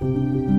Hello.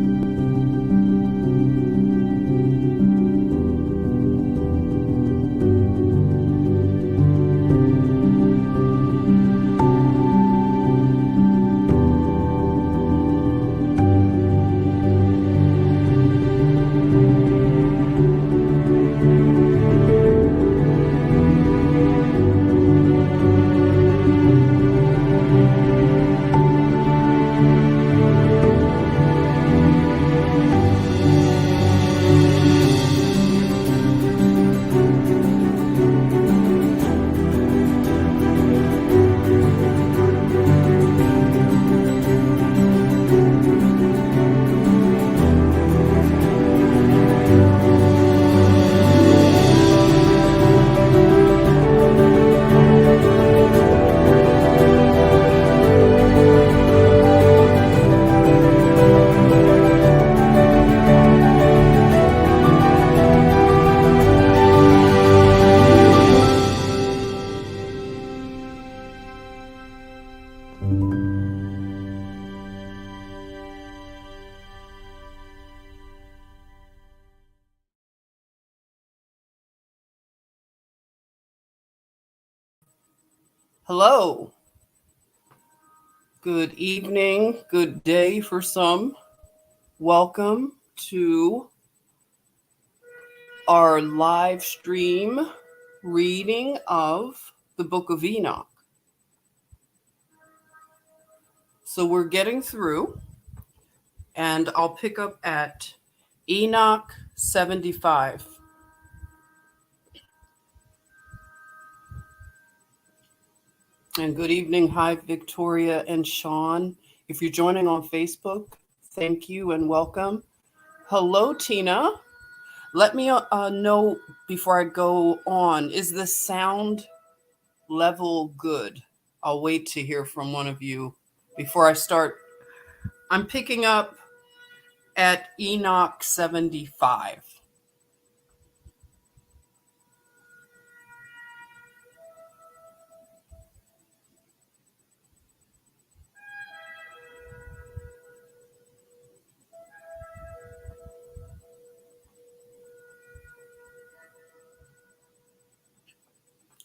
Good evening, good day for some. Welcome to our live stream reading of the book of Enoch. So we're getting through, and I'll pick up at Enoch 75. And good evening. Hi, Victoria and Sean. If you're joining on Facebook, thank you and welcome. Hello, Tina. Let me know before I go on, is the sound level good? I'll wait to hear from one of you before I start. I'm picking up at Enoch 75.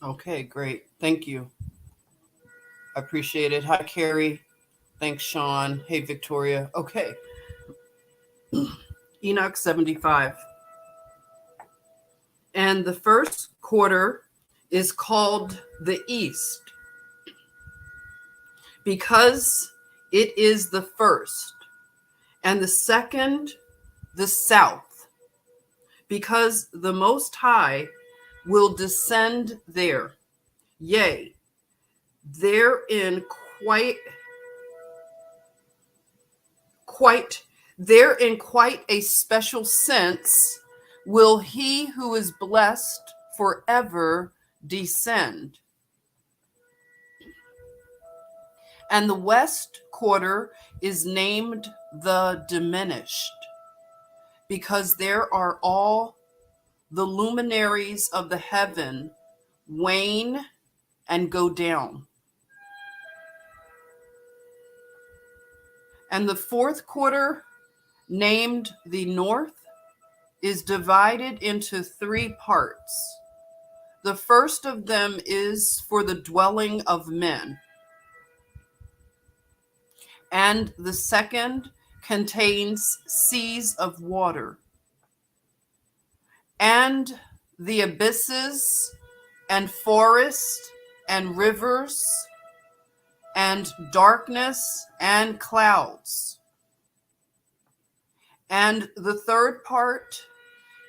Okay, great. Thank you. I appreciate it. Hi, Carrie. Thanks, Sean. Hey, Victoria. Okay. Enoch 75. And the first quarter is called the East because it is the first, and the second, the South, because the Most High will descend there. Yea, there in quite a special sense will he who is blessed forever descend. And the west quarter is named the diminished, because there are all the luminaries of the heaven wane and go down. And the fourth quarter, named the north, is divided into 3 parts. The first of them is for the dwelling of men, and the second contains seas of water, and the abysses, and forests, and rivers, and darkness, and clouds. And the third part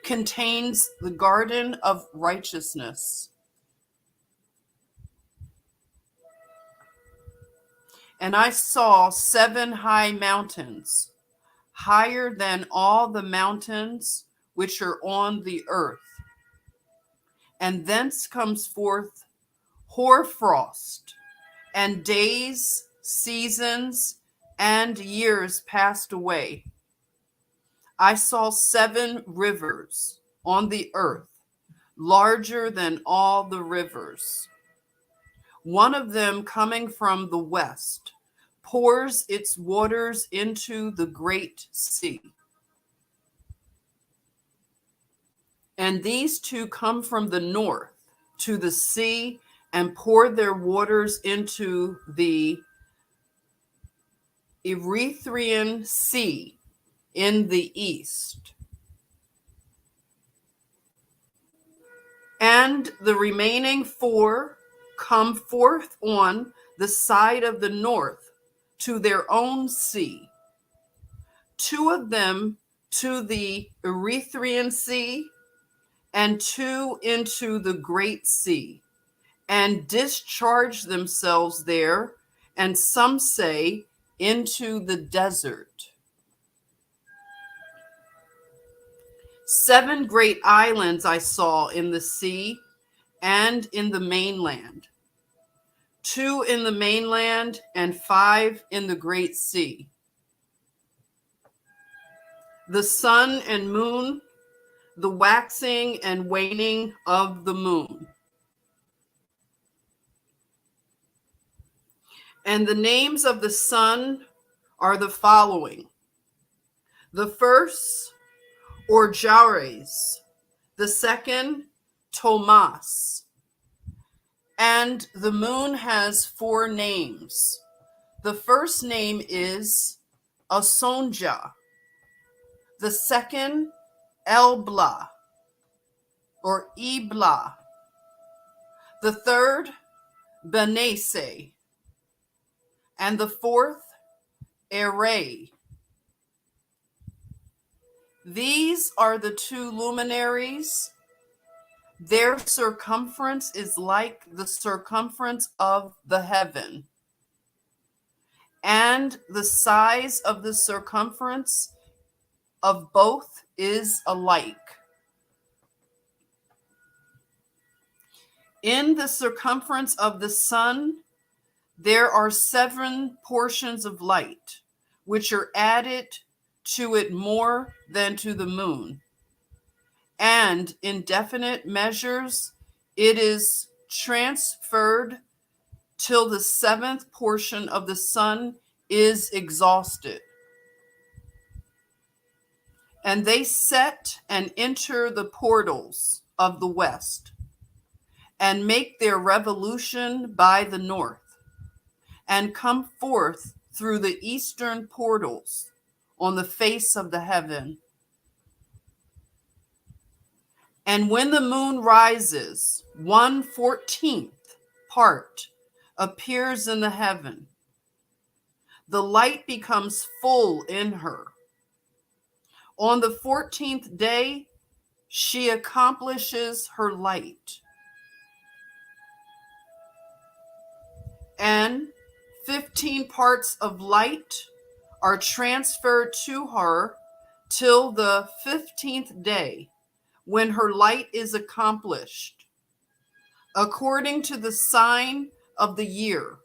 contains the garden of righteousness. And I saw 7 high mountains, higher than all the mountains which are on the earth. And thence comes forth hoarfrost, and days, seasons, and years passed away. I saw 7 rivers on the earth, larger than all the rivers. One of them coming from the west pours its waters into the great sea. And these two come from the north to the sea and pour their waters into the Erythraean Sea in the east. And the remaining four come forth on the side of the north to their own sea. Two of them to the Erythraean Sea, and two into the great sea, and discharge themselves there, and some say into the desert. 7 great islands I saw in the sea and in the mainland, 2 in the mainland and 5 in the great sea. The sun and moon, the waxing and waning of the moon. And the names of the sun are the following: the first, Orjares; the second, Tomas. And the moon has 4 names. The first name is Asonja, the second, Elbla or Ibla, the third, Benese, and the fourth, Ere. These are the 2 luminaries. Their circumference is like the circumference of the heaven, and the size of the circumference of both is alike. In the circumference of the sun, there are 7 portions of light, which are added to it more than to the moon. And in definite measures, it is transferred till the 7th portion of the sun is exhausted. And they set and enter the portals of the west, and make their revolution by the north, and come forth through the eastern portals on the face of the heaven. And when the moon rises, 1/14 part appears in the heaven. The light becomes full in her. On the 14th day, she accomplishes her light. And 15 parts of light are transferred to her till the 15th day, when her light is accomplished, according to the sign of the year,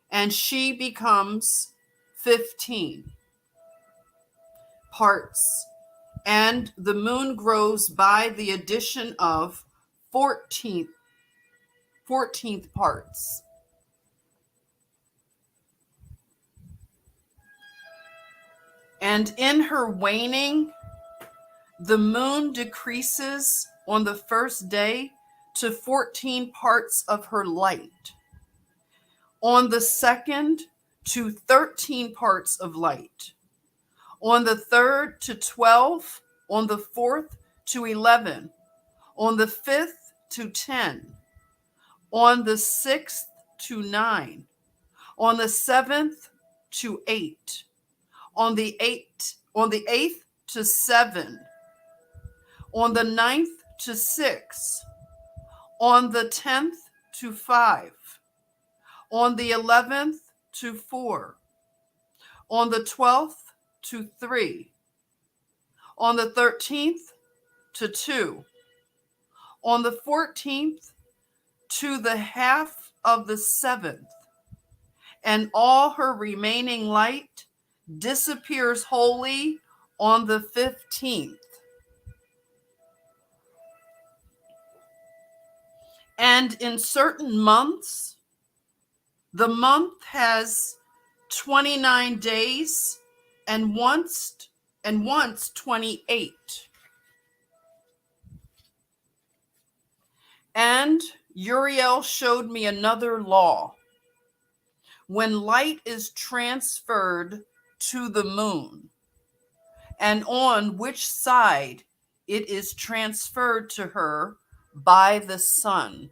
and she becomes 15 parts, and the moon grows by the addition of 14th parts. And in her waning, the moon decreases on the first day to 14 parts of her light, on the second to 13 parts of light, on the third to 12, on the fourth to 11, on the fifth to 10, on the sixth to 9, on the seventh to 8, on the eighth to 7, on the 9th to 6, on the 10th to 5, on the 11th to 4, on the 12th to 3, on the 13th to 2, on the 14th to the half of the 7th, and all her remaining light disappears wholly on the 15th. And in certain months, the month has 29 days, and once 28. And Uriel showed me another law. When light is transferred to the moon, and on which side it is transferred to her by the sun.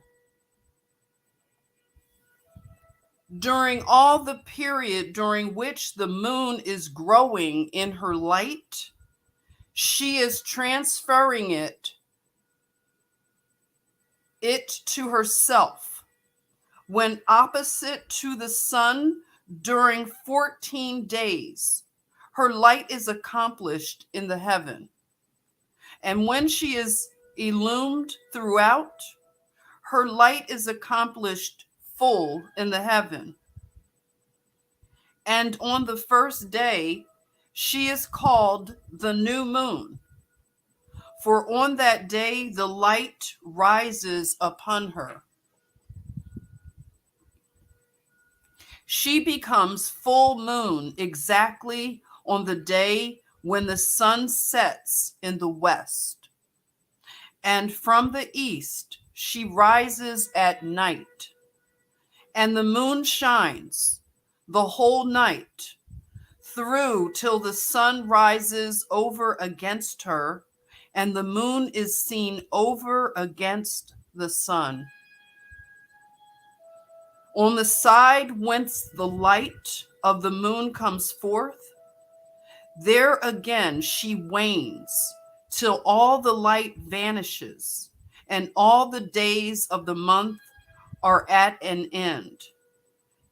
During all the period during which the moon is growing in her light, she is transferring it to herself. When opposite to the sun during 14 days, her light is accomplished in the heaven. And when she is illumined throughout, her light is accomplished full in the heaven. And on the first day, she is called the new moon. For on that day, the light rises upon her. She becomes full moon exactly on the day when the sun sets in the west. And from the east, she rises at night. And the moon shines the whole night through till the sun rises over against her, and the moon is seen over against the sun. On the side whence the light of the moon comes forth, there again she wanes till all the light vanishes, and all the days of the month are at an end,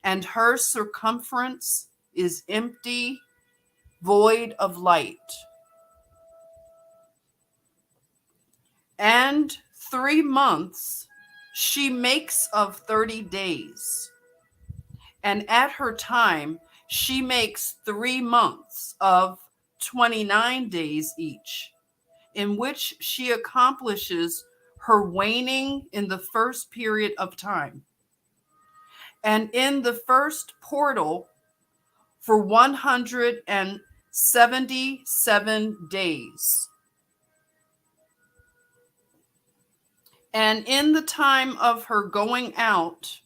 and her circumference is empty, void of light. And 3 months she makes of 30 days. And at her time, she makes 3 months of 29 days each, in which she accomplishes her waning in the first period of time. And in the first portal for 177 days. And in the time of her going out,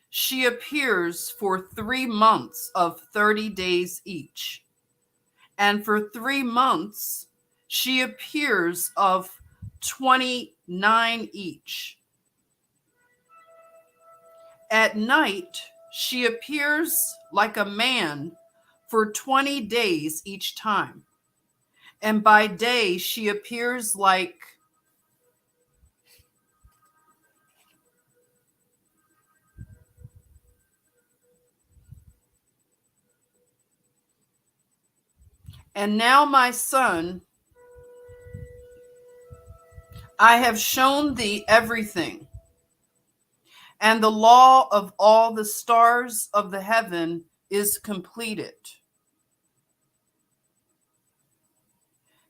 she appears for 3 months of 30 days each. And for 3 months, she appears of 29 each. At night, she appears like a man for 20 days each time. And by day, she appears like And now, my son, I have shown thee everything, and the law of all the stars of the heaven is completed.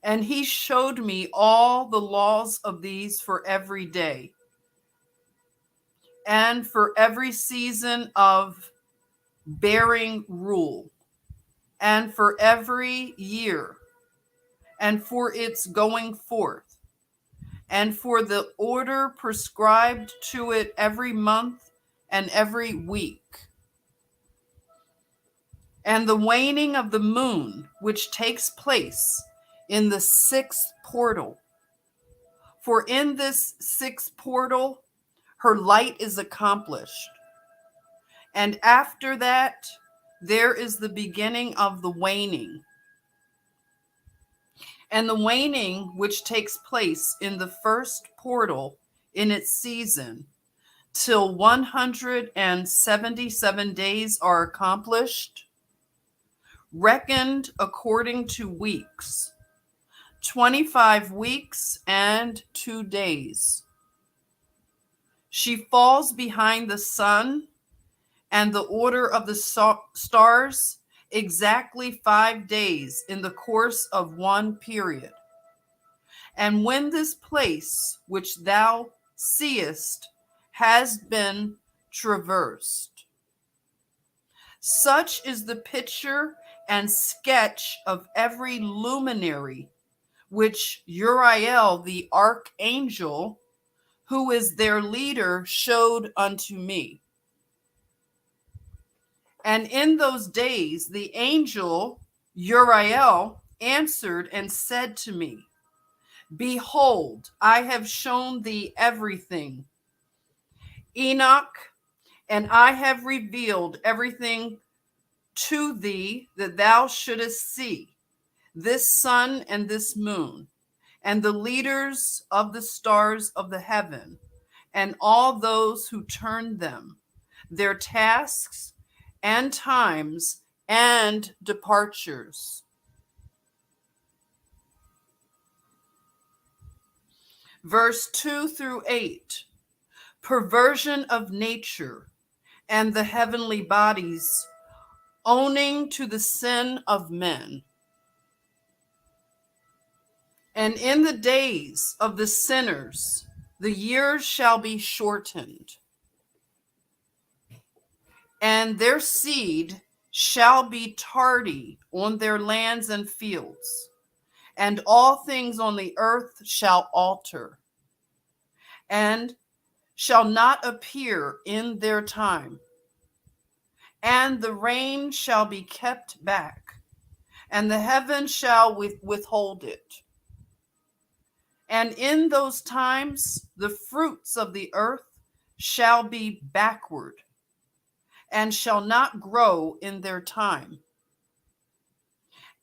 And he showed me all the laws of these for every day, and for every season of bearing rule, and for every year, and for its going forth, and for the order prescribed to it every month and every week, and the waning of the moon, which takes place in the 6th portal. For in this 6th portal, her light is accomplished. And after that, there is the beginning of the waning. And the waning, which takes place in the 1st portal in its season, till 177 days are accomplished, reckoned according to weeks, 25 weeks and 2 days. She falls behind the sun and the order of the stars exactly 5 days in the course of one period. And when this place which thou seest has been traversed, Such is the picture and sketch of every luminary which Uriel the archangel, who is their leader, showed unto me. And in those days the angel Uriel answered and said to me, Behold, I have shown thee everything, Enoch, and I have revealed everything to thee that thou shouldest see, this sun and this moon, and the leaders of the stars of the heaven, and all those who turn them, their tasks and times and departures. Verse 2 through 8, perversion of nature and the heavenly bodies, owning to the sin of men. And in the days of the sinners, the years shall be shortened, and their seed shall be tardy on their lands and fields, and all things on the earth shall alter, and shall not appear in their time, and the rain shall be kept back, and the heaven shall withhold it. And in those times the fruits of the earth shall be backward, and shall not grow in their time.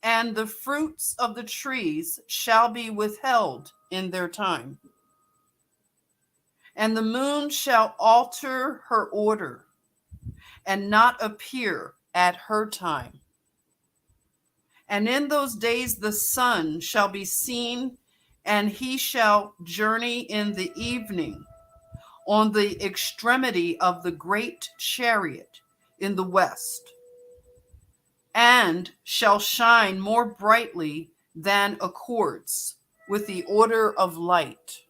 And the fruits of the trees shall be withheld in their time. And the moon shall alter her order, and not appear at her time. And in those days the sun shall be seen, and he shall journey in the evening on the extremity of the great chariot in the west, and shall shine more brightly than accords with the order of light.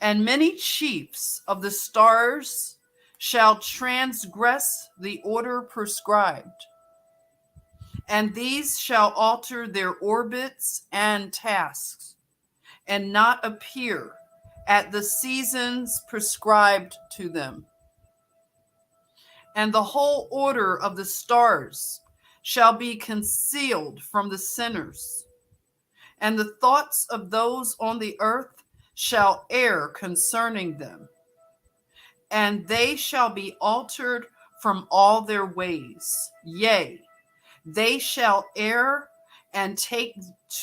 And many chiefs of the stars shall transgress the order prescribed, and these shall alter their orbits and tasks, and not appear at the seasons prescribed to them. And the whole order of the stars shall be concealed from the sinners, and the thoughts of those on the earth shall err concerning them, and they shall be altered from all their ways. Yea, they shall err and take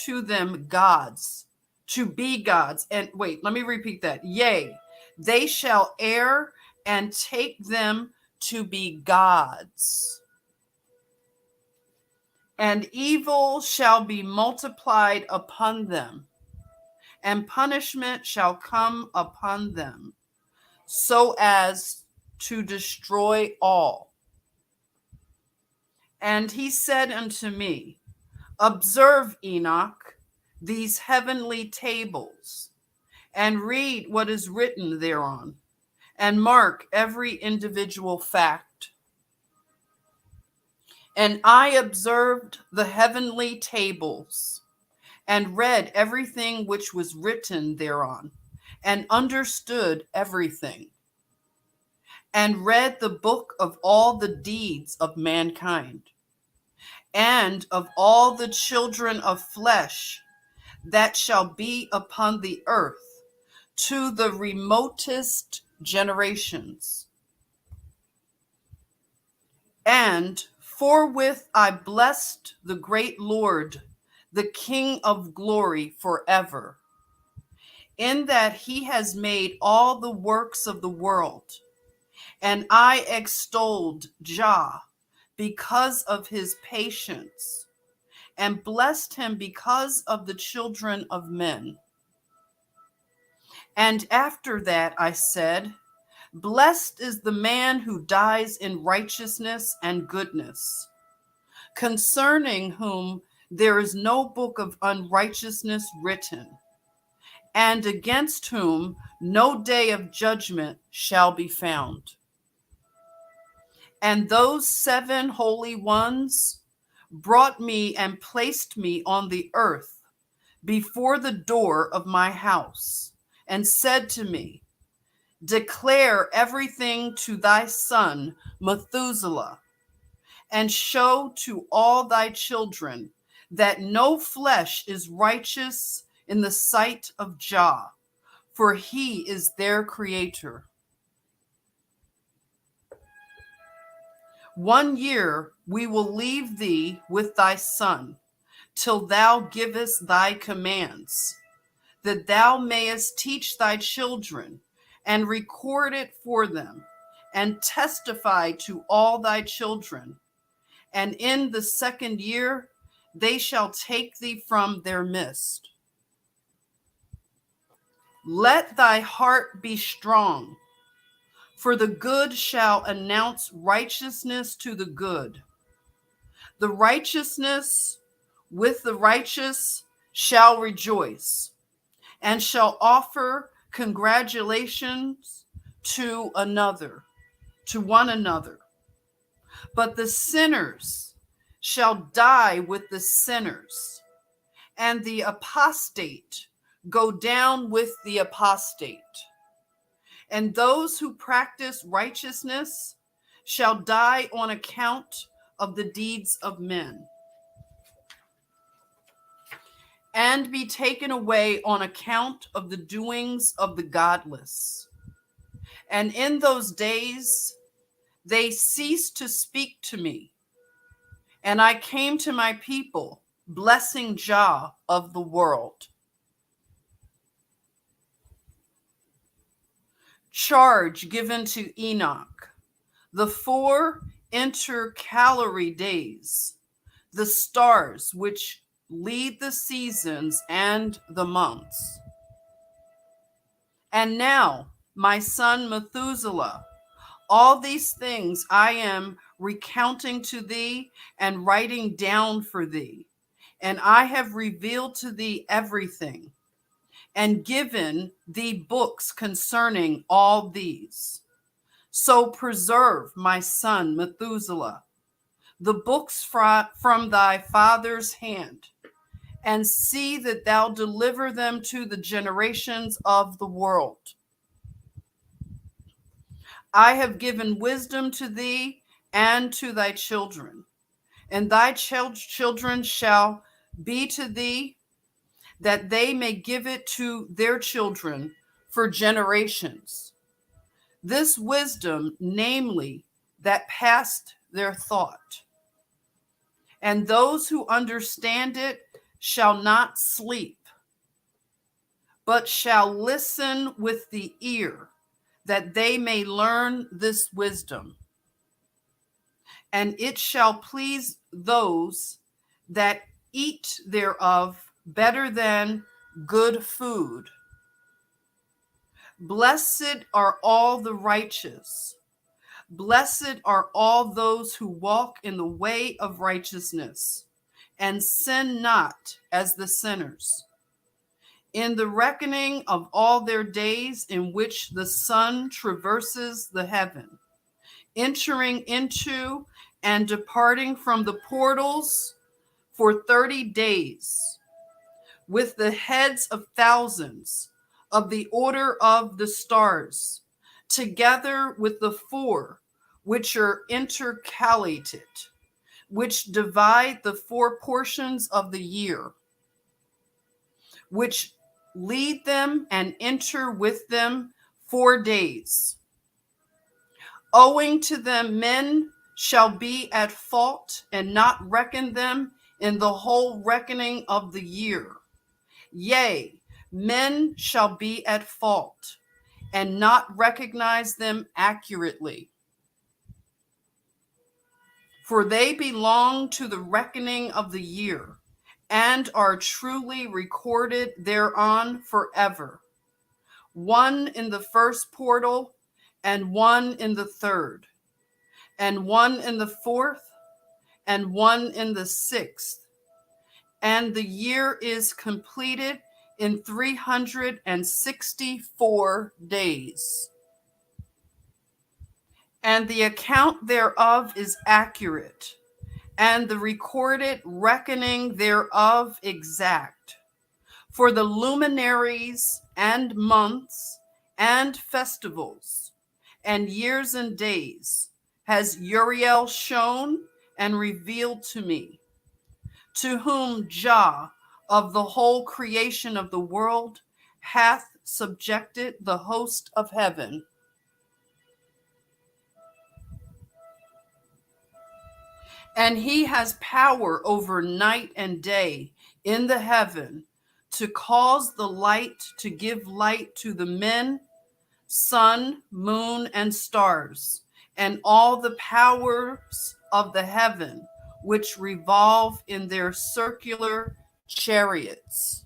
to them gods, to be gods. And wait, let me repeat that. Yea, they shall err and take them to be gods. And evil shall be multiplied upon them, and punishment shall come upon them, so as to destroy all. And he said unto me, Observe, Enoch, these heavenly tables, and read what is written thereon, and mark every individual fact. And I observed the heavenly tables, and read everything which was written thereon, and understood everything, and read the book of all the deeds of mankind, and of all the children of flesh that shall be upon the earth, to the remotest generations. And forthwith I blessed the great Lord, the King of glory forever, in that he has made all the works of the world. And I extolled Jah because of his patience, and blessed him because of the children of men. And after that I said, Blessed is the man who dies in righteousness and goodness, concerning whom there is no book of unrighteousness written, and against whom no day of judgment shall be found. And those 7 holy ones brought me and placed me on the earth before the door of my house, and said to me, declare everything to thy son Methuselah, and show to all thy children that no flesh is righteous in the sight of Jah, for he is their creator. 1 year we will leave thee with thy son, till thou givest thy commands, that thou mayest teach thy children, and record it for them, and testify to all thy children. And in the 2nd year they shall take thee from their midst. Let thy heart be strong, for the good shall announce righteousness to the good. The righteousness with the righteous shall rejoice, and shall offer congratulations to one another. But the sinners shall die with the sinners, and the apostate go down with the apostate. And those who practice righteousness shall die on account of the deeds of men, and be taken away on account of the doings of the godless. And in those days they ceased to speak to me, and I came to my people, blessing Jah of the world. Charge given to Enoch, the 4 intercalary days, the stars which lead the seasons and the months. And now, my son Methuselah, all these things I am recounting to thee and writing down for thee, and I have revealed to thee everything, and given thee books concerning all these. So preserve, my son Methuselah, the books from thy father's hand, and see that thou deliver them to the generations of the world. I have given wisdom to thee and to thy children, and thy children shall be to thee, that they may give it to their children for generations. This wisdom, namely, that passed their thought. And those who understand it shall not sleep, but shall listen with the ear, that they may learn this wisdom. And it shall please those that eat thereof better than good food. Blessed are all the righteous. Blessed are all those who walk in the way of righteousness, and sin not as the sinners. In the reckoning of all their days in which the sun traverses the heaven, entering into and departing from the portals for 30 days, with the heads of thousands of the order of the stars, together with the 4 which are intercalated, which divide the 4 portions of the year, which lead them and enter with them 4 days. Owing to them, men shall be at fault and not reckon them in the whole reckoning of the year. Yea, men shall be at fault and not recognize them accurately. For they belong to the reckoning of the year, and are truly recorded thereon forever. 1 in the 1st portal, and 1 in the 3rd, and 1 in the 4th, and 1 in the 6th. And the year is completed in 364 days. and the account thereof is accurate, and the recorded reckoning thereof exact. For the luminaries and months and festivals and years and days has Uriel shown and revealed to me, to whom Jah of the whole creation of the world hath subjected the host of heaven. And he has power over night and day in the heaven, to cause the light to give light to the men, sun, moon, and stars, and all the powers of the heaven, which revolve in their circular chariots.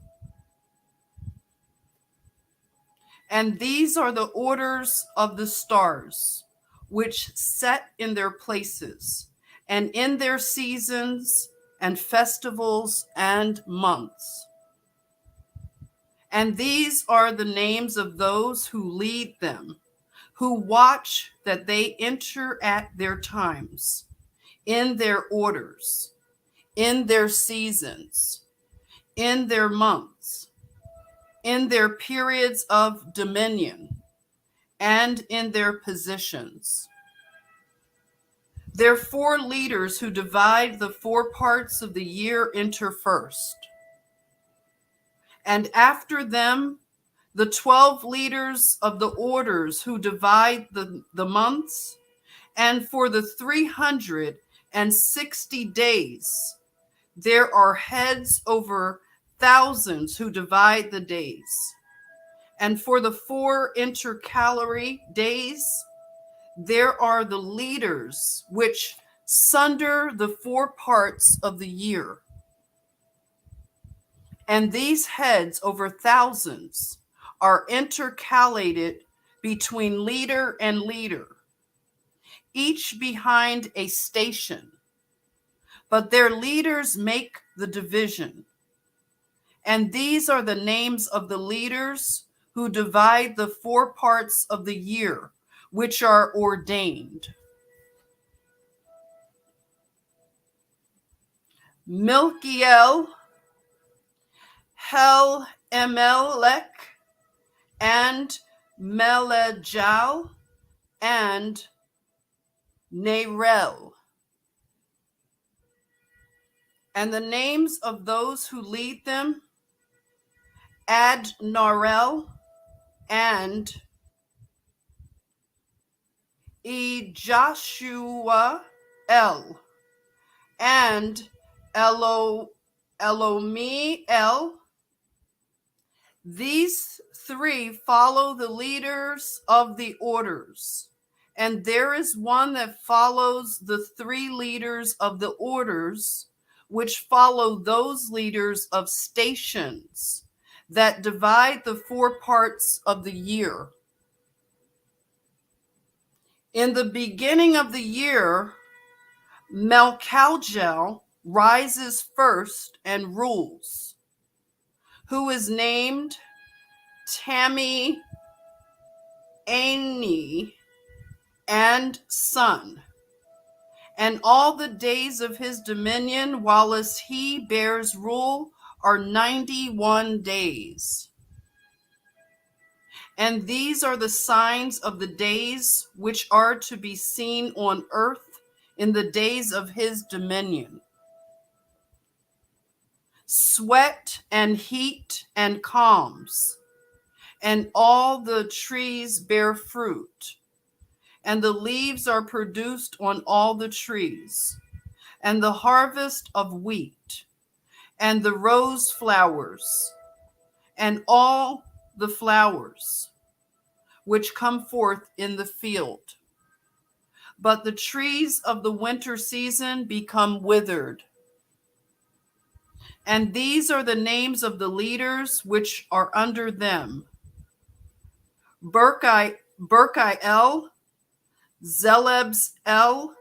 And these are the orders of the stars, which set in their places, and in their seasons and festivals and months. And these are the names of those who lead them, who watch that they enter at their times, in their orders, in their seasons, in their months, in their periods of dominion, and in their positions. Their 4 leaders who divide the 4 parts of the year enter first. And after them, the 12 leaders of the orders who divide the months, and for the 360 days, there are heads over thousands who divide the days. And for the 4 intercalary days, there are the leaders which sunder the 4 parts of the year. And these heads over thousands are intercalated between leader and leader, each behind a station. But their leaders make the division. And these are the names of the leaders who divide the 4 parts of the year, which are ordained: Milkiel, Hel-Emelech, and Melejal, and Nerel. And the names of those who lead them: Adnarel, and Ejoshuael, and Elomiel. These 3 follow the leaders of the orders, and there is one that follows the 3 leaders of the orders, which follow those leaders of stations that divide the 4 parts of the year. In the beginning of the year, Melchijel rises first and rules, who is named Tammy Ani and son. And all the days of his dominion, whilst he bears rule, are 91 days. And these are the signs of the days which are to be seen on earth in the days of his dominion: sweat and heat and calms, and all the trees bear fruit, and the leaves are produced on all the trees, and the harvest of wheat, and the rose flowers, and all the flowers which come forth in the field. But the trees of the winter season become withered. And these are the names of the leaders which are under them: Berkiel, Zelebs-El,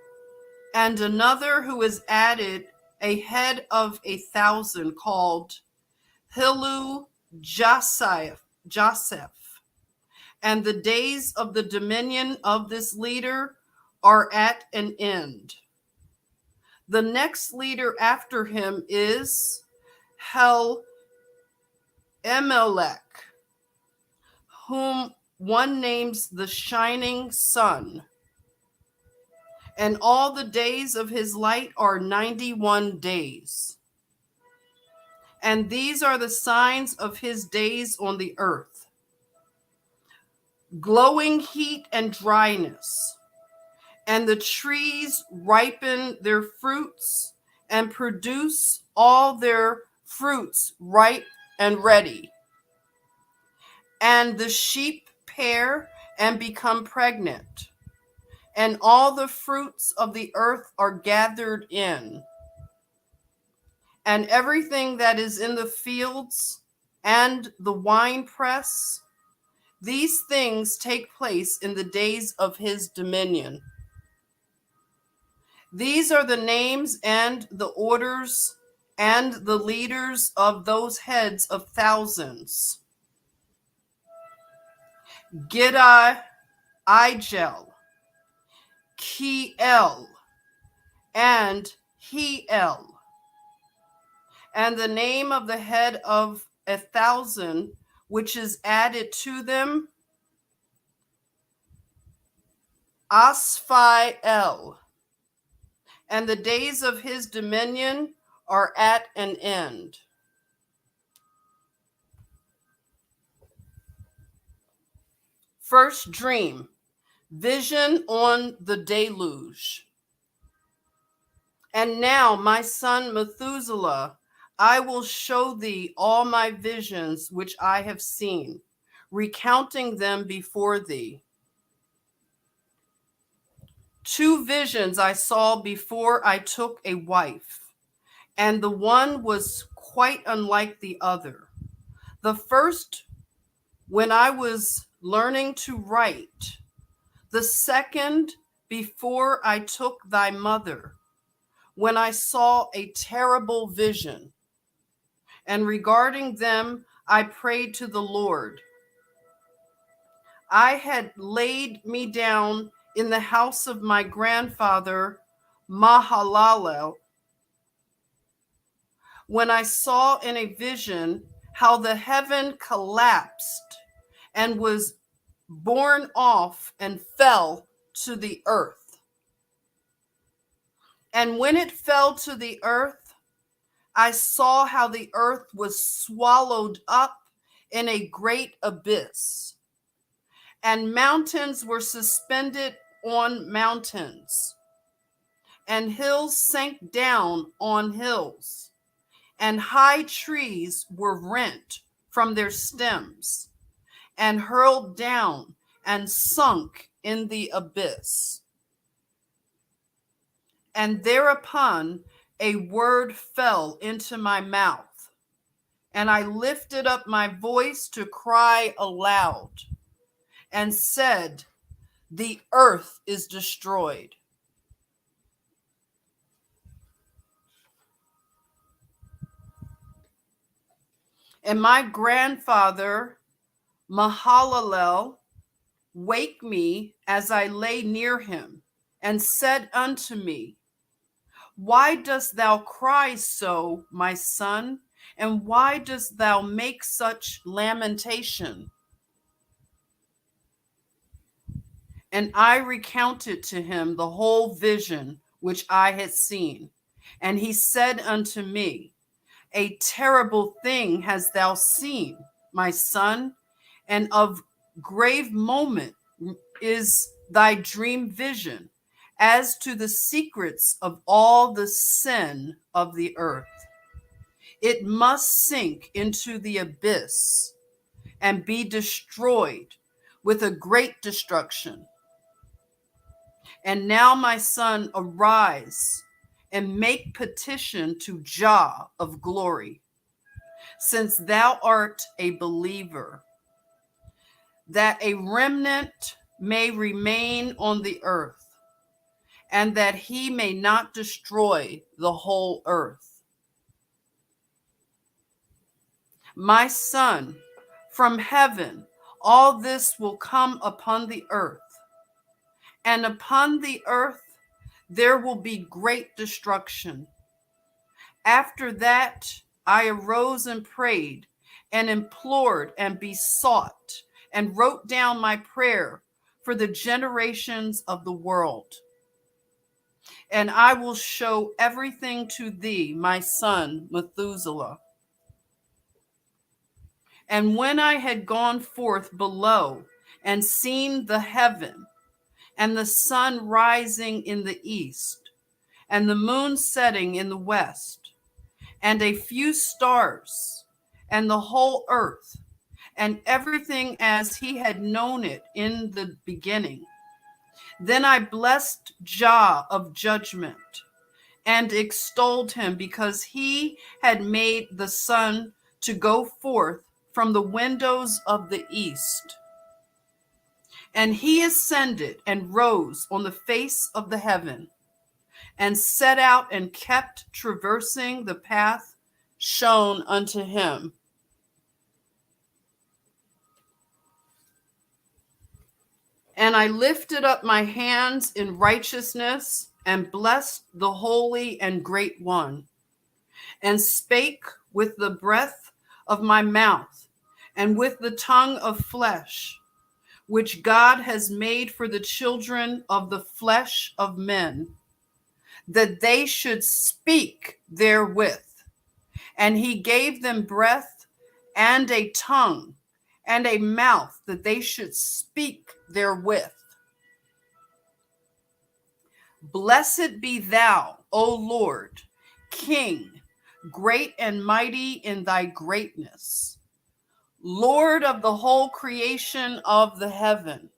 and another who is added, a head of 1,000, called Hilu-Joseph. And the days of the dominion of this leader are at an end. The next leader after him is Emelech, whom one names the shining sun. And all the days of his light are 91 days. And these are the signs of his days on the earth: glowing heat and dryness. And the trees ripen their fruits and produce all their fruits ripe and ready. And the sheep pair and become pregnant. And all the fruits of the earth are gathered in. And everything that is in the fields and the winepress, these things take place in the days of his dominion. These are the names and the orders and the leaders of those heads of thousands: Gidai, Igel, Kiel, and Heel. And the name of the head of 1,000, which is added to them, Asphael. And the days of his dominion are at an end. First dream, vision on the deluge. And now, my son Methuselah, I will show thee all my visions which I have seen, recounting them before thee. 2 visions I saw before I took a wife, and the one was quite unlike the other. The first, when I was learning to write; the second, before I took thy mother, when I saw a terrible vision. And regarding them, I prayed to the Lord. I had laid me down in the house of my grandfather Mahalalel, when I saw in a vision how the heaven collapsed and was borne off and fell to the earth. And when it fell to the earth, I saw how the earth was swallowed up in a great abyss, and mountains were suspended on mountains, and hills sank down on hills, and high trees were rent from their stems, and hurled down and sunk in the abyss. And thereupon a word fell into my mouth, and I lifted up my voice to cry aloud, and said, the earth is destroyed. And my grandfather Mahalalel wake me as I lay near him, and said unto me, why dost thou cry so, my son? And why dost thou make such lamentation? And I recounted to him the whole vision which I had seen. And he said unto me, a terrible thing hast thou seen, my son, and of grave moment is thy dream vision, as to the secrets of all the sin of the earth. It must sink into the abyss and be destroyed with a great destruction. And now, my son, arise and make petition to Jah of glory, since thou art a believer, that a remnant may remain on the earth, and that he may not destroy the whole earth. My son, from heaven all this will come upon the earth, and upon the earth there will be great destruction. After that, I arose and prayed and implored and besought and wrote down my prayer for the generations of the world. And I will show everything to thee, my son Methuselah. And when I had gone forth below and seen the heaven, and the sun rising in the east, and the moon setting in the west, and a few stars, and the whole earth, and everything as he had known it in the beginning, then I blessed Jah of judgment, and extolled him, because he had made the sun to go forth from the windows of the east. And he ascended and rose on the face of the heaven, and set out and kept traversing the path shown unto him. And I lifted up my hands in righteousness, and blessed the Holy and Great One, and spake with the breath of my mouth, and with the tongue of flesh, which God has made for the children of the flesh of men, that they should speak therewith. And he gave them breath and a tongue and a mouth, that they should speak therewith. Blessed be thou, O Lord, King, great and mighty in thy greatness, Lord of the whole creation of the heaven,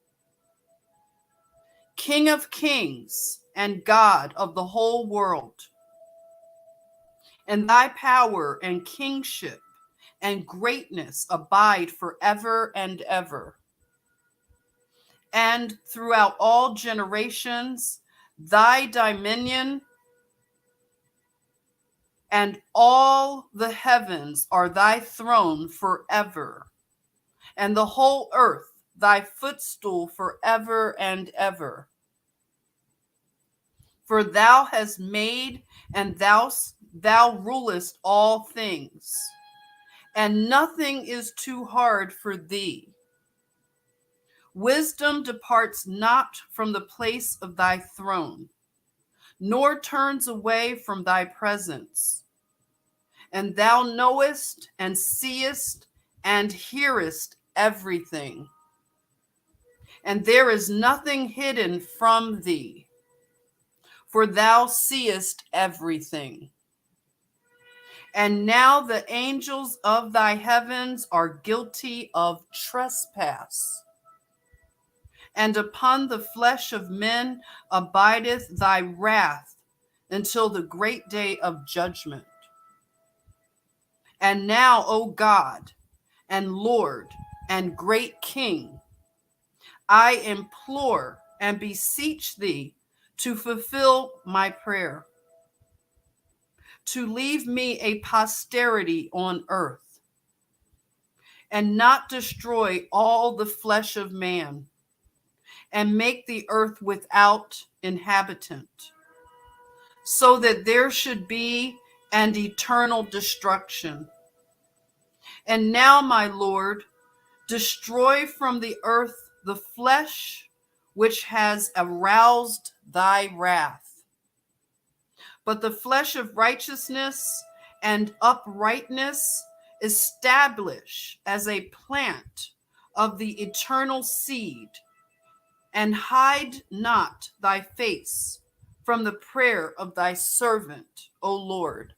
King of kings and God of the whole world. And thy power and kingship and greatness abide forever and ever. And throughout all generations, thy dominion and all the heavens are thy throne forever, and the whole earth thy footstool forever and ever. For thou hast made, and thou rulest all things, and nothing is too hard for thee. Wisdom departs not from the place of thy throne, nor turns away from thy presence. And thou knowest and seest and hearest everything. And there is nothing hidden from thee, for thou seest everything. And now the angels of thy heavens are guilty of trespass. And upon the flesh of men abideth thy wrath until the great day of judgment. And now, O God, and Lord, and great King, I implore and beseech thee to fulfill my prayer, to leave me a posterity on earth, and not destroy all the flesh of man, and make the earth without inhabitant, so that there should be an eternal destruction. And now, my Lord, destroy from the earth the flesh which has aroused thy wrath, but the flesh of righteousness and uprightness establish as a plant of the eternal seed, and hide not thy face from the prayer of thy servant, O Lord.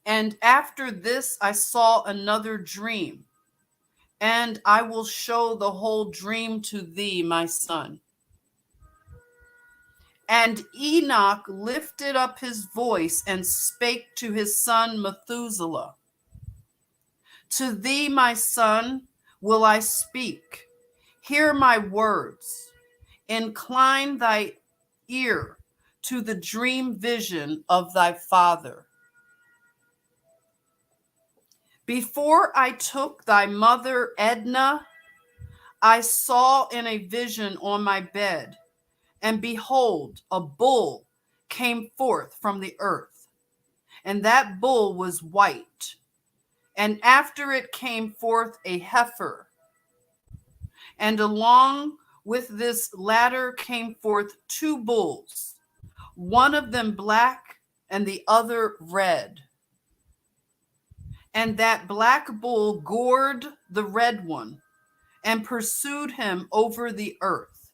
And after this I saw another dream, and I will show the whole dream to thee, my son. And Enoch lifted up his voice and spake to his son Methuselah. To thee, my son, will I speak. Hear my words. Incline thy ear to the dream vision of thy father. Before I took thy mother Edna I saw in a vision on my bed, and behold, a bull came forth from the earth, and that bull was white. And after it came forth a heifer, and along with this latter came forth two bulls, one of them black and the other red. And that black bull gored the red one and pursued him over the earth.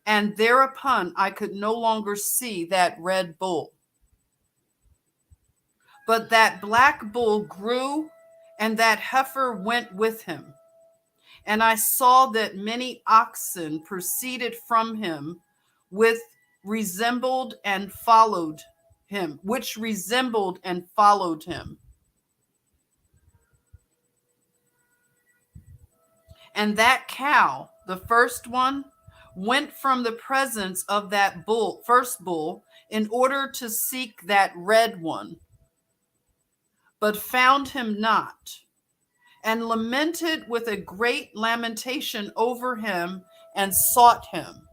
And thereupon I could no longer see that red bull. But that black bull grew, and that heifer went with him. And I saw that many oxen proceeded from him, which resembled and followed him. And that cow, the first one, went from the presence of that first bull, in order to seek that red one, but found him not, and lamented with a great lamentation over him, and sought him.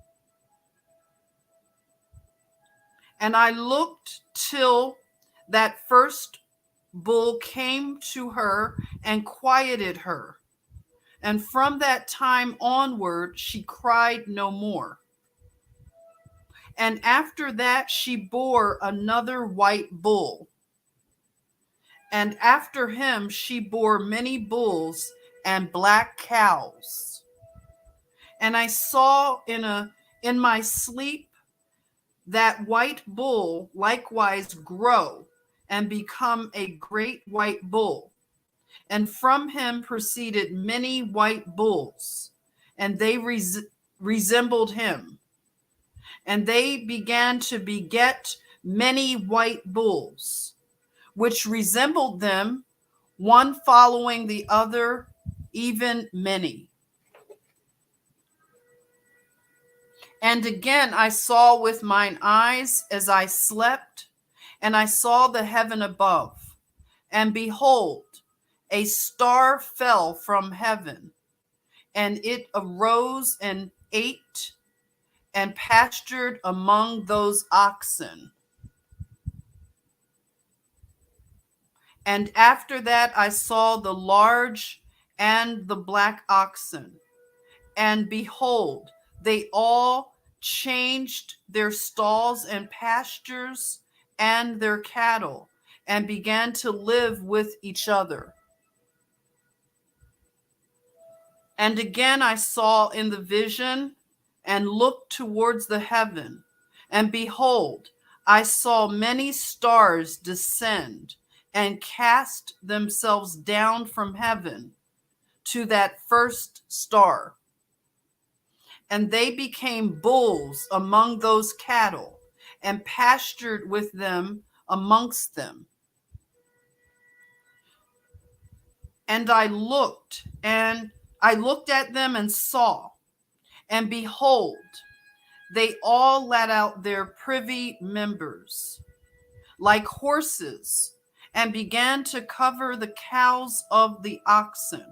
And I looked till that first bull came to her and quieted her. And from that time onward, she cried no more. And after that, she bore another white bull. And after him, she bore many bulls and black cows. And I saw in my sleep that white bull likewise grow and become a great white bull. And from him proceeded many white bulls, and they resembled him. And they began to beget many white bulls, which resembled them, one following the other, even many. And again I saw with mine eyes as I slept, and I saw the heaven above, and behold, a star fell from heaven, and it arose and ate and pastured among those oxen. And after that I saw the large and the black oxen, and behold, they all changed their stalls and pastures and their cattle, and began to live with each other. And again I saw in the vision, and looked towards the heaven, and behold, I saw many stars descend and cast themselves down from heaven to that first star. And they became bulls among those cattle, and pastured with them amongst them. And I looked at them and saw, and behold, they all let out their privy members like horses, and began to cover the cows of the oxen.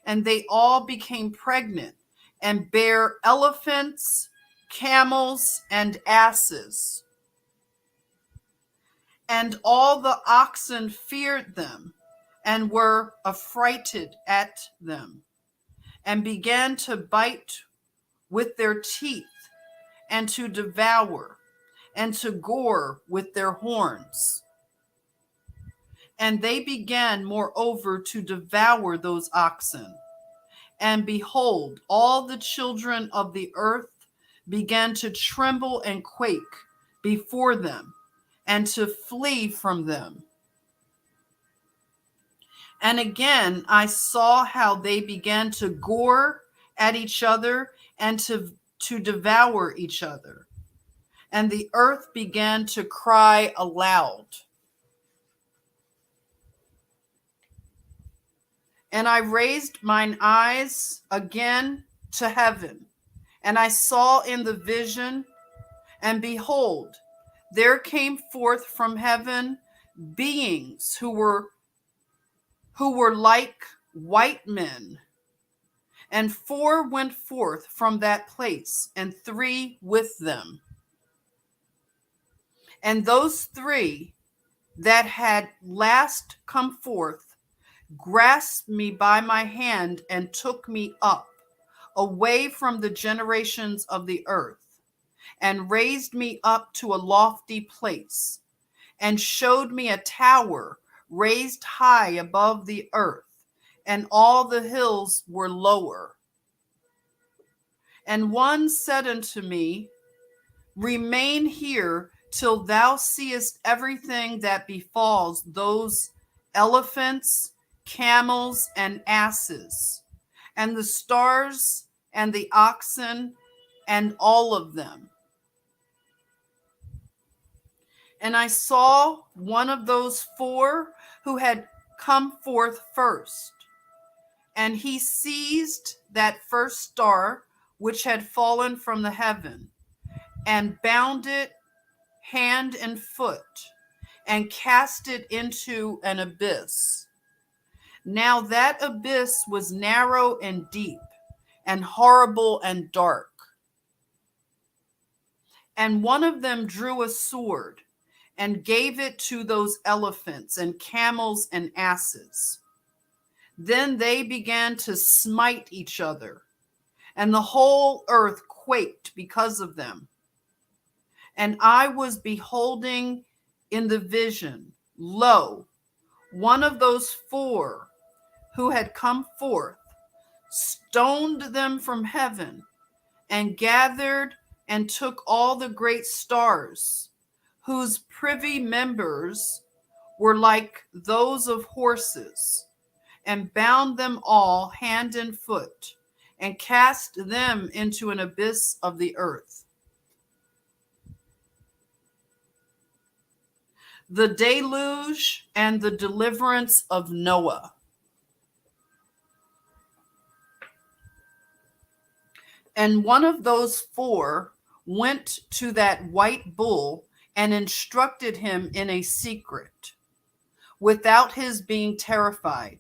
And they all became pregnant, and bare elephants, camels, and asses. And all the oxen feared them, and were affrighted at them, and began to bite with their teeth, and to devour, and to gore with their horns. And they began, moreover, to devour those oxen. And behold, all the children of the earth began to tremble and quake before them, and to flee from them. And again, I saw how they began to gore at each other, and to devour each other. And the earth began to cry aloud. And I raised mine eyes again to heaven, and I saw in the vision, and behold, there came forth from heaven beings who were like white men, And 4 went forth from that place, and 3 with them. And those 3 that had last come forth grasped me by my hand and took me up, away from the generations of the earth, and raised me up to a lofty place, and showed me a tower raised high above the earth, and all the hills were lower. And one said unto me, Remain here till thou seest everything that befalls those elephants, camels, and asses, and the stars, and the oxen, and all of them. And I saw one of those 4 who had come forth first, and he seized that first star which had fallen from the heaven, and bound it hand and foot, and cast it into an abyss. Now that abyss was narrow and deep, and horrible and dark. And one of them drew a sword, and gave it to those elephants and camels and asses. Then they began to smite each other, and the whole earth quaked because of them. And I was beholding in the vision, lo, one of those 4 who had come forth stoned them from heaven, and gathered and took all the great stars, whose privy members were like those of horses, and bound them all hand and foot, and cast them into an abyss of the earth. The deluge and the deliverance of Noah. And one of those 4 went to that white bull and instructed him in a secret, without his being terrified.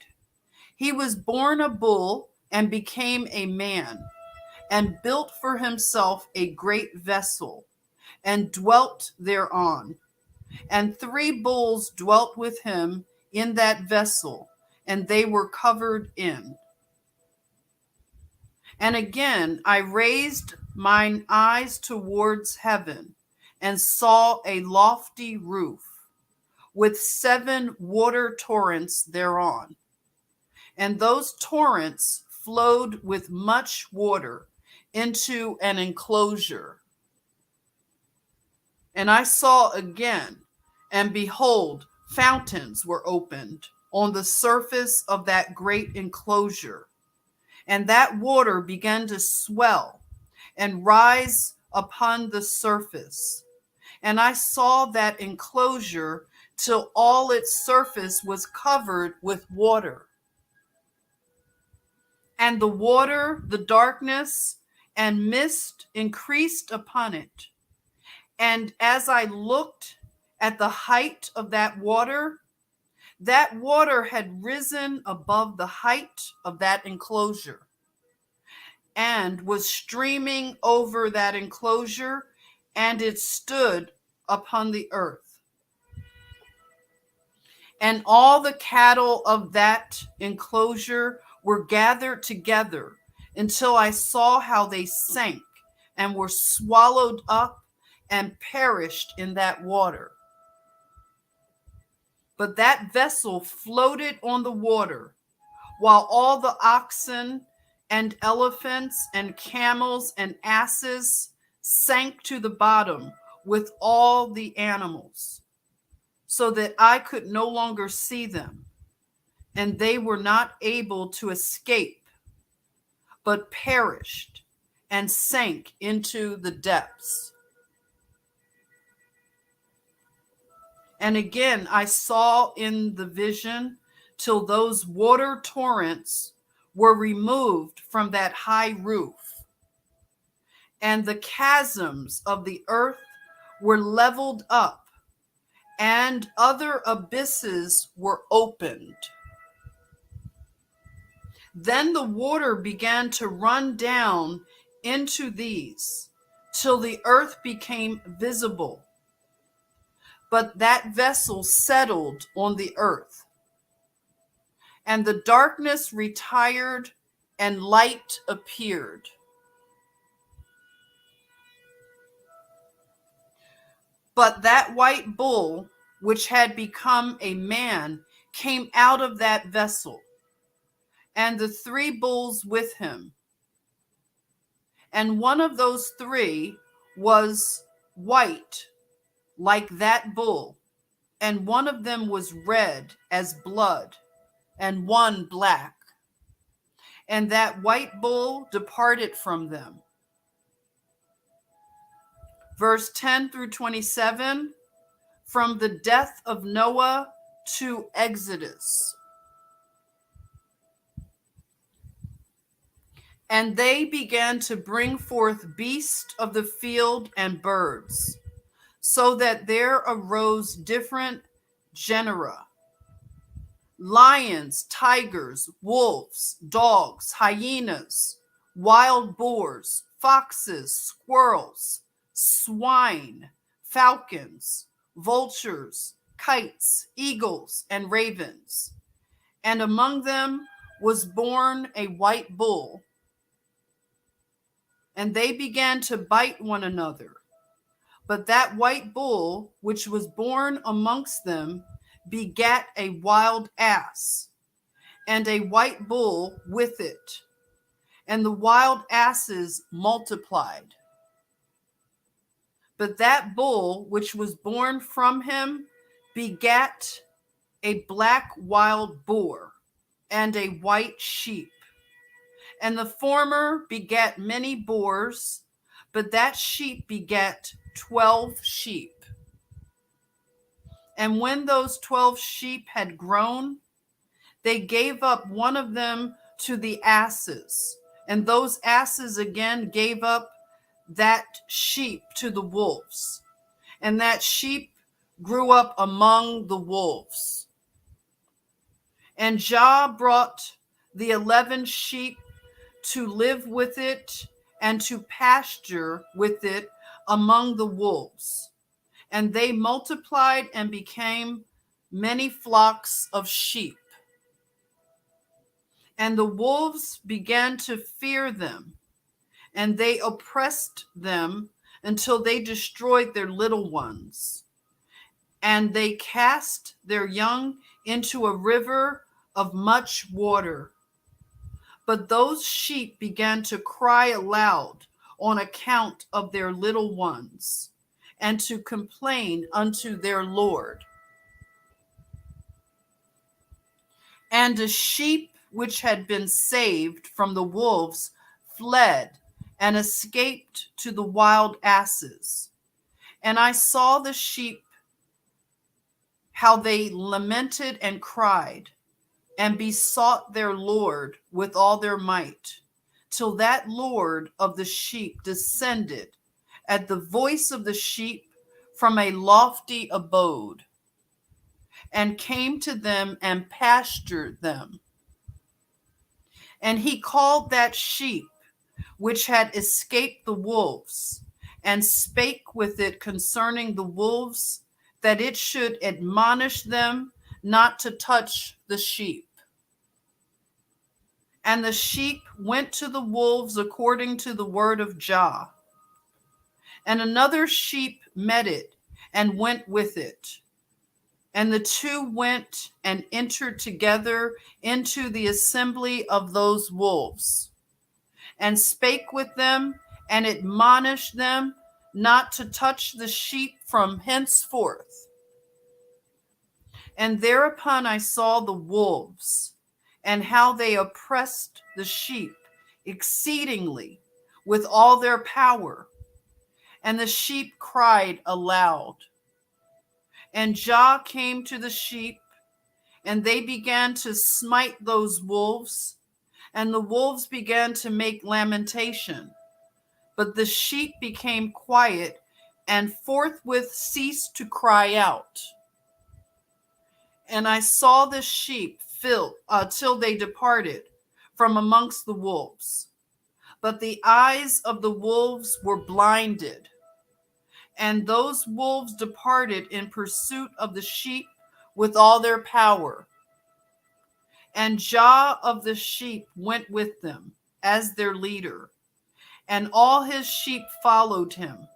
He was born a bull and became a man, and built for himself a great vessel, and dwelt thereon. And 3 bulls dwelt with him in that vessel, and they were covered in. And again I raised mine eyes towards heaven, and saw a lofty roof, with 7 water torrents thereon. And those torrents flowed with much water into an enclosure. And I saw again, and behold, fountains were opened on the surface of that great enclosure. And that water began to swell and rise upon the surface. And I saw that enclosure till all its surface was covered with water. And the water, the darkness, and mist increased upon it. And as I looked at the height of that water had risen above the height of that enclosure, and was streaming over that enclosure, and it stood upon the earth. And all the cattle of that enclosure were gathered together, until I saw how they sank and were swallowed up and perished in that water. But that vessel floated on the water, while all the oxen and elephants and camels and asses sank to the bottom with all the animals, so that I could no longer see them, and they were not able to escape, but perished and sank into the depths. And again I saw in the vision till those water torrents were removed from that high roof, and the chasms of the earth were leveled up, and other abysses were opened. Then the water began to run down into these, till the earth became visible. But that vessel settled on the earth, and the darkness retired, and light appeared. But that white bull, which had become a man, came out of that vessel, and the 3 bulls with him. And one of those 3 was white, like that bull, and one of them was red as blood, and one black. And that white bull departed from them. Verse 10 through 27, from the death of Noah to Exodus. And they began to bring forth beasts of the field and birds, so that there arose different genera: lions, tigers, wolves, dogs, hyenas, wild boars, foxes, squirrels, swine, falcons, vultures, kites, eagles, and ravens. And among them was born a white bull. And they began to bite one another. But that white bull, which was born amongst them, begat a wild ass, and a white bull with it. And the wild asses multiplied. But that bull, which was born from him, begat a black wild boar, and a white sheep. And the former begat many boars, but that sheep begat 12 sheep. And when those 12 sheep had grown, they gave up one of them to the asses, and those asses again gave up that sheep to the wolves, and that sheep grew up among the wolves. And Jah brought the 11 sheep to live with it and to pasture with it among the wolves. And they multiplied and became many flocks of sheep. And the wolves began to fear them, and they oppressed them until they destroyed their little ones. And they cast their young into a river of much water. But those sheep began to cry aloud on account of their little ones, and to complain unto their Lord. And a sheep which had been saved from the wolves fled and escaped to the wild asses. And I saw the sheep, how they lamented and cried, and besought their Lord with all their might, till that Lord of the sheep descended at the voice of the sheep from a lofty abode, and came to them and pastured them. And he called that sheep which had escaped the wolves, and spake with it concerning the wolves, that it should admonish them not to touch the sheep. And the sheep went to the wolves according to the word of Jah. And another sheep met it and went with it. And the 2 went and entered together into the assembly of those wolves, and spake with them, and admonished them not to touch the sheep from henceforth. And thereupon I saw the wolves, and how they oppressed the sheep exceedingly with all their power. And the sheep cried aloud. And Jah came to the sheep, and they began to smite those wolves, and the wolves began to make lamentation. But the sheep became quiet, and forthwith ceased to cry out. And I saw the sheep till they departed from amongst the wolves. But the eyes of the wolves were blinded, and those wolves departed in pursuit of the sheep with all their power. And Jah of the sheep went with them as their leader, and all his sheep followed him.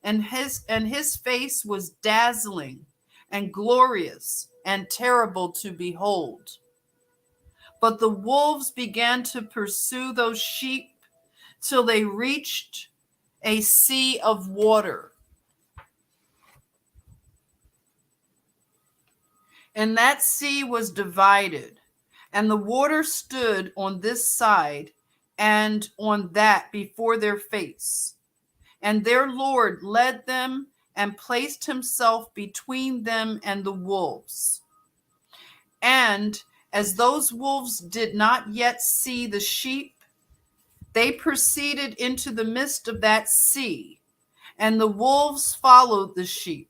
And his face was dazzling and glorious and terrible to behold. But the wolves began to pursue those sheep till they reached a sea of water. And that sea was divided, and the water stood on this side and on that before their face. And their Lord led them and placed himself between them and the wolves. And as those wolves did not yet see the sheep, they proceeded into the midst of that sea, and the wolves followed the sheep,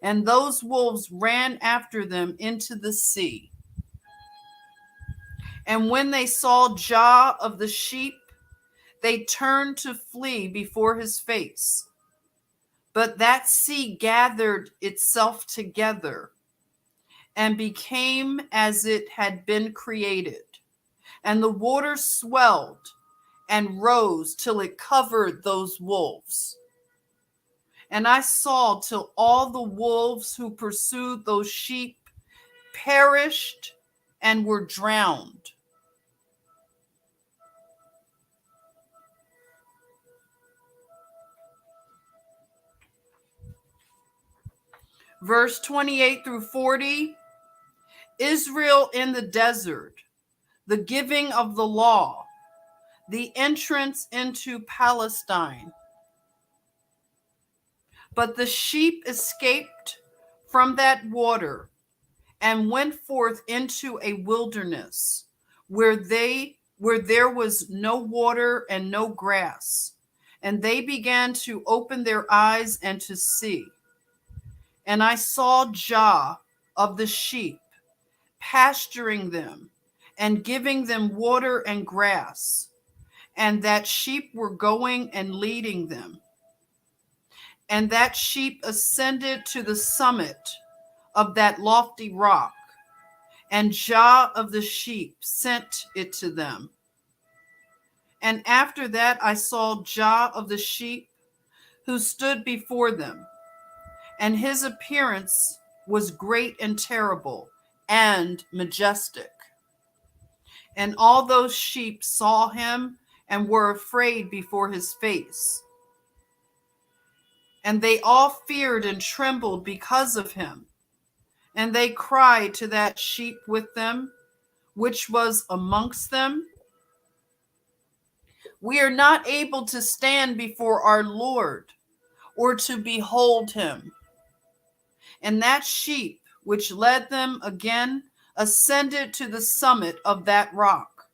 and those wolves ran after them into the sea. And when they saw Jah of the sheep, they turned to flee before his face. But that sea gathered itself together and became as it had been created, and the water swelled and rose till it covered those wolves. And I saw till all the wolves who pursued those sheep perished and were drowned. Verse 28 through 40, Israel in the desert, the giving of the law, the entrance into Palestine. But the sheep escaped from that water and went forth into a wilderness where there was no water and no grass. And they began to open their eyes and to see. And I saw Jah of the sheep pasturing them and giving them water and grass, and that sheep were going and leading them. And that sheep ascended to the summit of that lofty rock, and Jah of the sheep sent it to them. And after that I saw Jah of the sheep, who stood before them, and his appearance was great and terrible and majestic. And all those sheep saw him and were afraid before his face. And they all feared and trembled because of him. And they cried to that sheep with them, which was amongst them, "We are not able to stand before our Lord, or to behold him." And that sheep which led them again ascended to the summit of that rock.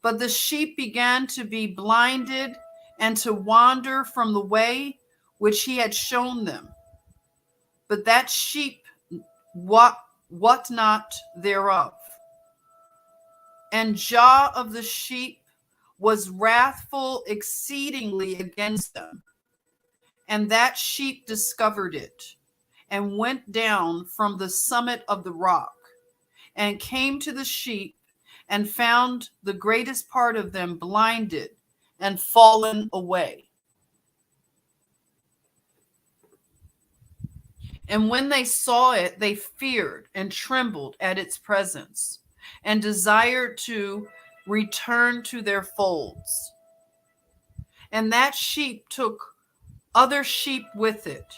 But the sheep began to be blinded and to wander from the way which he had shown them. But that sheep what not thereof. And Jah of the sheep was wrathful exceedingly against them. And that sheep discovered it, and went down from the summit of the rock, and came to the sheep, and found the greatest part of them blinded and fallen away. And when they saw it, they feared and trembled at its presence, and desired to return to their folds. And that sheep took other sheep with it,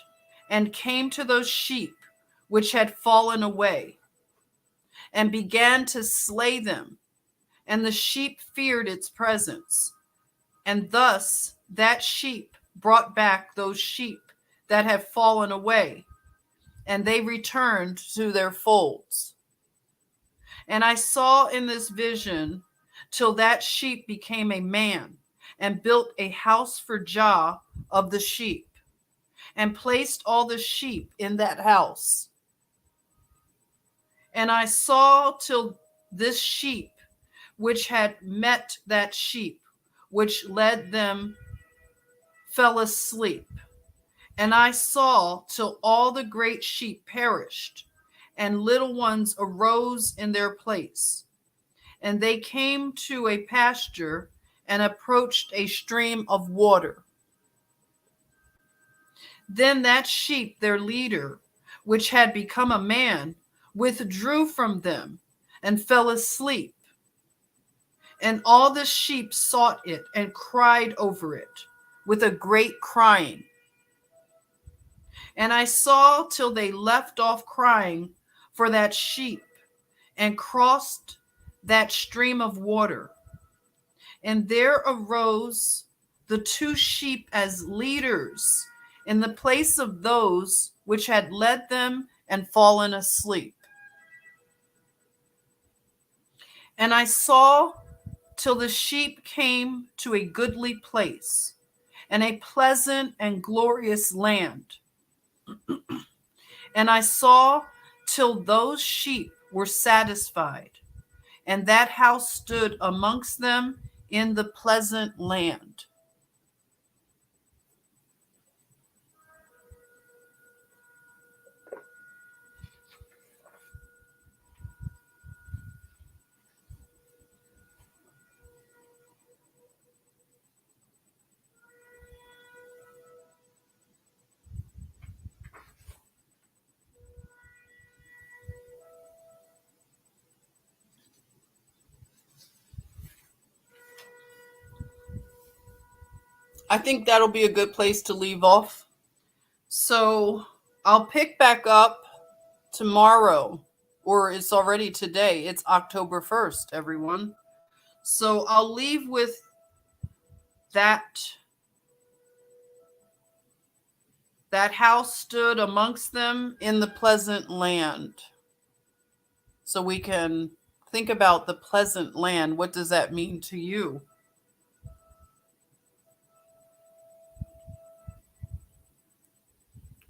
and came to those sheep which had fallen away, and began to slay them. And the sheep feared its presence. And thus that sheep brought back those sheep that had fallen away, and they returned to their folds. And I saw in this vision till that sheep became a man, and built a house for Jah of the sheep, and placed all the sheep in that house. And I saw till this sheep which had met that sheep, which led them, fell asleep. And I saw till all the great sheep perished, and little ones arose in their place. And they came to a pasture and approached a stream of water. Then that sheep, their leader, which had become a man, withdrew from them and fell asleep. And all the sheep sought it and cried over it with a great crying. And I saw till they left off crying for that sheep and crossed that stream of water. And there arose the two sheep as leaders in the place of those which had led them and fallen asleep. And I saw till the sheep came to a goodly place and a pleasant and glorious land. And I saw till those sheep were satisfied, and that house stood amongst them in the pleasant land. I think that'll be a good place to leave off. So I'll pick back up tomorrow, or it's already today. It's October 1st, everyone. So I'll leave with that house stood amongst them in the pleasant land. So we can think about the pleasant land. What does that mean to you?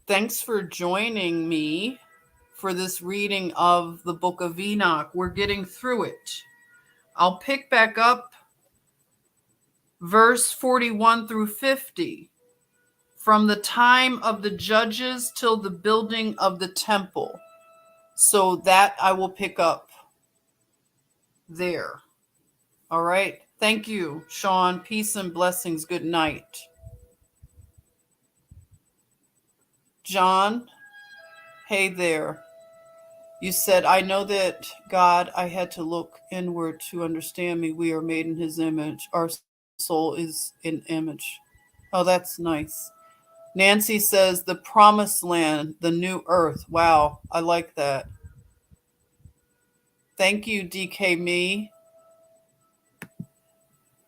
Thanks for joining me for this reading of the book of Enoch. We're getting through it. I'll pick back up verse 41 through 50. From the time of the judges till the building of the temple. So that I will pick up there. All right. Thank you, Sean. Peace and blessings. Good night. John, hey there. You said, I know that God, I had to look inward to understand me. We are made in his image. Our soul is in image. Oh, that's nice. Nancy says, the promised land, the new earth. Wow, I like that. Thank you, DK Me.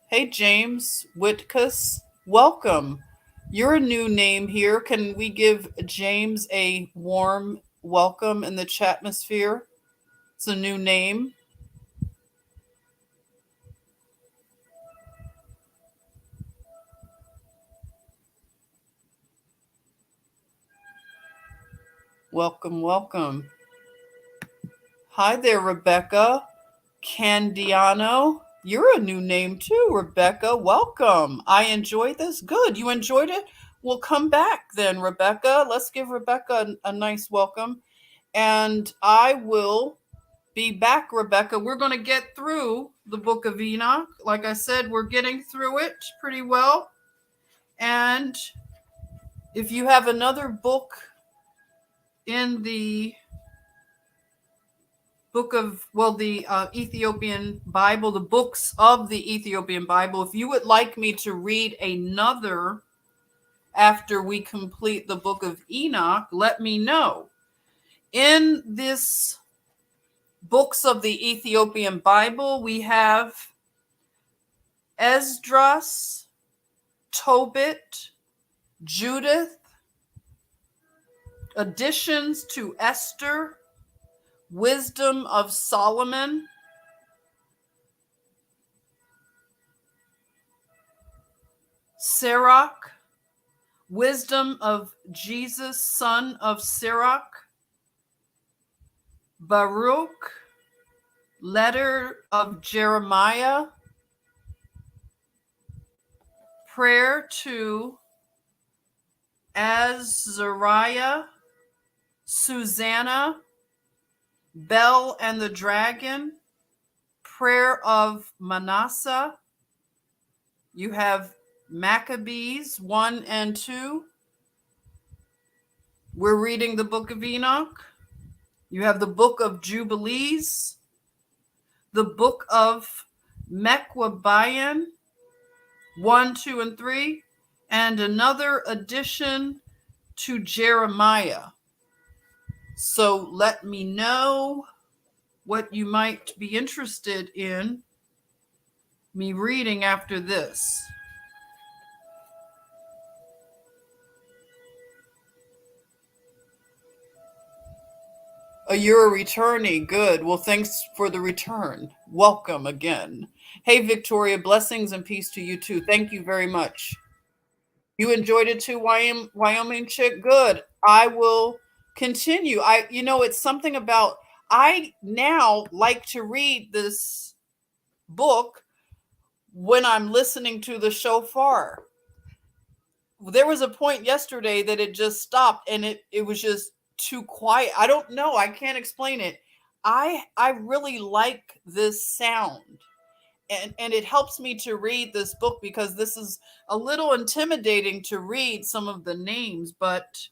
Hey, James Whitkus. Welcome. You're a new name here. Can we give James a warm welcome in the chatmosphere? It's a new name. Welcome, welcome. Hi there, Rebecca Candiano. You're a new name too, Rebecca. Welcome. I enjoyed this. Good. You enjoyed it? Well, come back then, Rebecca. Let's give Rebecca a nice welcome. And I will be back, Rebecca. We're going to get through the book of Enoch. Like I said, we're getting through it pretty well. And if you have another book in the book of, the Ethiopian Bible, the books of the Ethiopian Bible, if you would like me to read another after we complete the book of Enoch, let me know. In this books of the Ethiopian Bible, we have Esdras, Tobit, Judith, additions to Esther, Wisdom of Solomon, Sirach, Wisdom of Jesus, son of Sirach, Baruch, Letter of Jeremiah, prayer to Azariah, Susanna, Bel and the Dragon, prayer of Manasseh. You have Maccabees 1 and 2. We're reading the book of Enoch. You have the book of Jubilees, the book of Mekwabian 1, 2, and 3, and another addition to Jeremiah. So let me know what you might be interested in me reading after this. Oh, you're a returnee. Good. Well, thanks for the return. Welcome again. Hey, Victoria, blessings and peace to you too. Thank you very much. You enjoyed it too, Wyoming chick? Good. I will continue. It's something about, I now like to read this book when I'm listening to the shofar. There was a point yesterday that it just stopped and it was just too quiet. I don't know. I can't explain it. I really like this sound. And it helps me to read this book because this is a little intimidating to read some of the names, but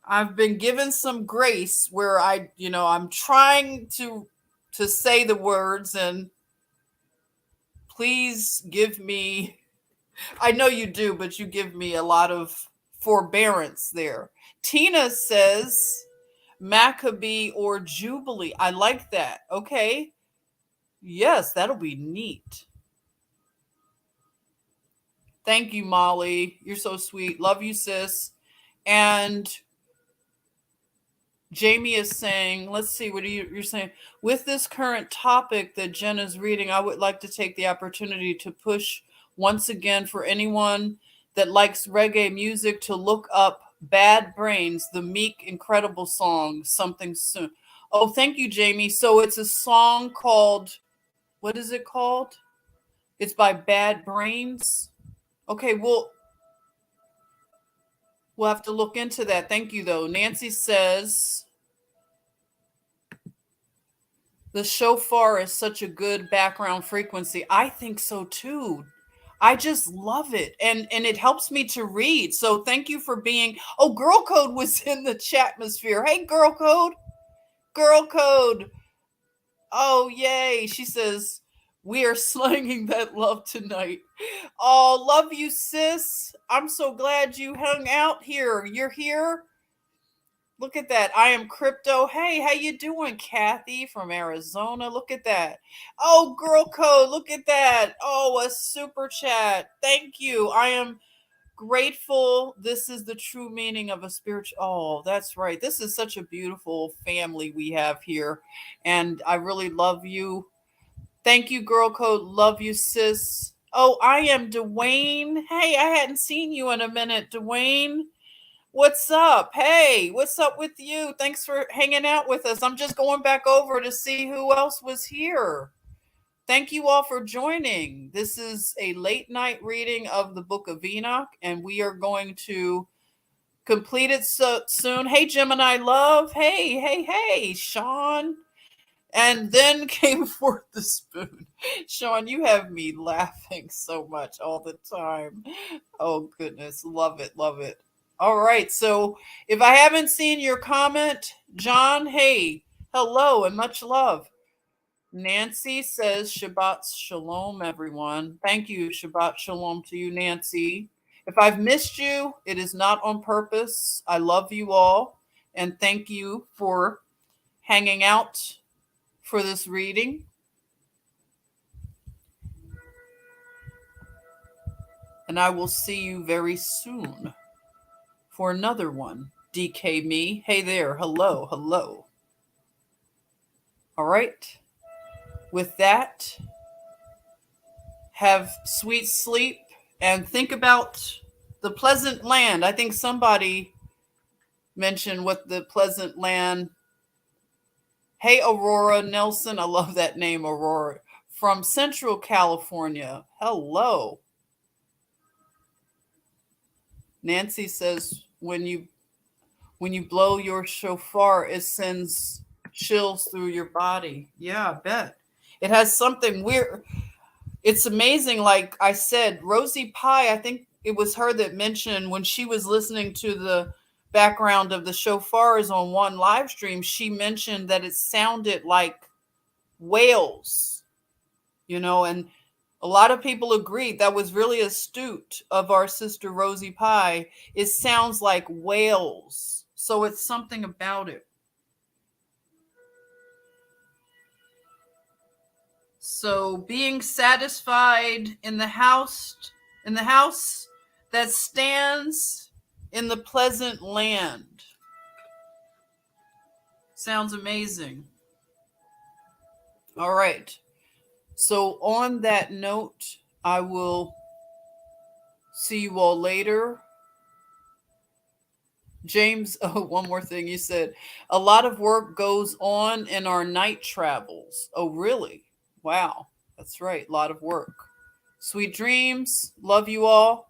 I've been given some grace where I'm trying to say the words, and please give me, I know you do, but you give me a lot of forbearance there. Tina says Maccabee or Jubilee. I like that. Okay. Yes, that'll be neat. Thank you, Molly. You're so sweet. Love you, sis. And Jamie is saying, let's see, what you're saying? With this current topic that Jen is reading, I would like to take the opportunity to push once again for anyone that likes reggae music to look up Bad Brains, the Meek incredible song, Something Soon. Oh, thank you, Jamie. So it's a song called, what is it called? It's by Bad Brains. Okay, we'll have to look into that. Thank you, though. Nancy says the shofar is such a good background frequency. I think so too. I just love it. And it helps me to read. So thank you for being. Oh, Girl Code was in the chatmosphere. Hey, Girl Code. Girl Code. Oh, yay. She says, we are slanging that love tonight. Oh, love you, sis. I'm so glad you hung out here. You're here. Look at that. I am Crypto. Hey, how you doing, Kathy from Arizona? Look at that. Oh, Girl Code. Look at that. Oh, a super chat. Thank you. I am grateful. This is the true meaning of a spiritual. Oh, that's right. This is such a beautiful family we have here. And I really love you. Thank you, Girl Code. Love you, sis. Oh, I am Dwayne. Hey, I hadn't seen you in a minute, Dwayne. What's up? Hey, what's up with you? Thanks for hanging out with us. I'm just going back over to see who else was here. Thank you all for joining. This is a late night reading of the book of Enoch, and we are going to complete it soon. Hey, Gemini Love. Hey, Sean. And then came forth the spoon. Sean, you have me laughing so much all the time. Oh, goodness. Love it. Love it. All right. So if I haven't seen your comment, John, hey, hello and much love. Nancy says Shabbat Shalom, everyone. Thank you. Shabbat Shalom to you, Nancy. If I've missed you, it is not on purpose. I love you all. And thank you for hanging out for this reading. And I will see you very soon for another one. DK me. Hey there. Hello. All right. With that, have sweet sleep and think about the pleasant land. I think somebody mentioned what the pleasant land Hey, Aurora Nelson. I love that name, Aurora. From Central California. Hello. Nancy says when you blow your shofar, it sends chills through your body. Yeah, I bet. It has something weird. It's amazing. Like I said, Rosie Pie, I think it was her that mentioned when she was listening to the background of the shofars on one live stream, she mentioned that it sounded like whales, and a lot of people agreed that was really astute of our sister Rosie Pie. It sounds like whales. So it's something about it. So being satisfied in the house that stands in the pleasant land. Sounds amazing. All right. So on that note, I will see you all later. James, oh, one more thing you said. A lot of work goes on in our night travels. Oh, really? Wow. That's right. A lot of work. Sweet dreams. Love you all.